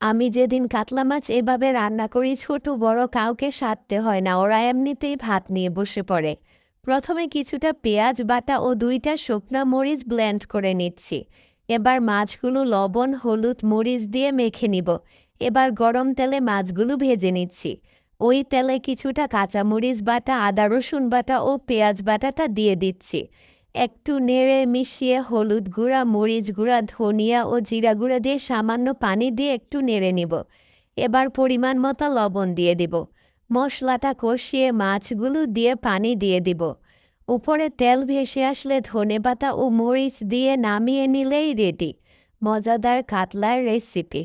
আমি যেদিন কাতলা মাছ এভাবে রান্না করি ছোট বড় কাউকে সাধতে হয় না, ওরা এমনিতেই ভাত নিয়ে বসে পড়ে। প্রথমে কিছুটা পেঁয়াজ বাটা ও 2টা শুকনা মরিচ ব্লেন্ড করে নিচ্ছি। এবার মাছগুলো লবণ হলুদ মরিচ দিয়ে মেখে নিব। এবার গরম তেলে মাছগুলো ভেজে নিচ্ছি। ওই তেলে কিছুটা কাঁচামরিচ বাটা আদা রসুন বাটা ও পেঁয়াজ বাটাটা দিয়ে দিচ্ছি। একটু নেড়ে মিশিয়ে হলুদ গুঁড়া মরিচ গুঁড়া ধনিয়া ও জিরা গুঁড়া দিয়ে সামান্য পানি দিয়ে একটু নেড়ে নিব। এবার পরিমাণ মতো লবণ দিয়ে দিব। মশলাটা কষিয়ে মাছগুলো দিয়ে পানি দিয়ে দিব। উপরে তেল ভেসে আসলে ধনেপাতা ও মরিচ দিয়ে নামিয়ে নিলেই রেডি মজাদার কাতলার রেসিপি।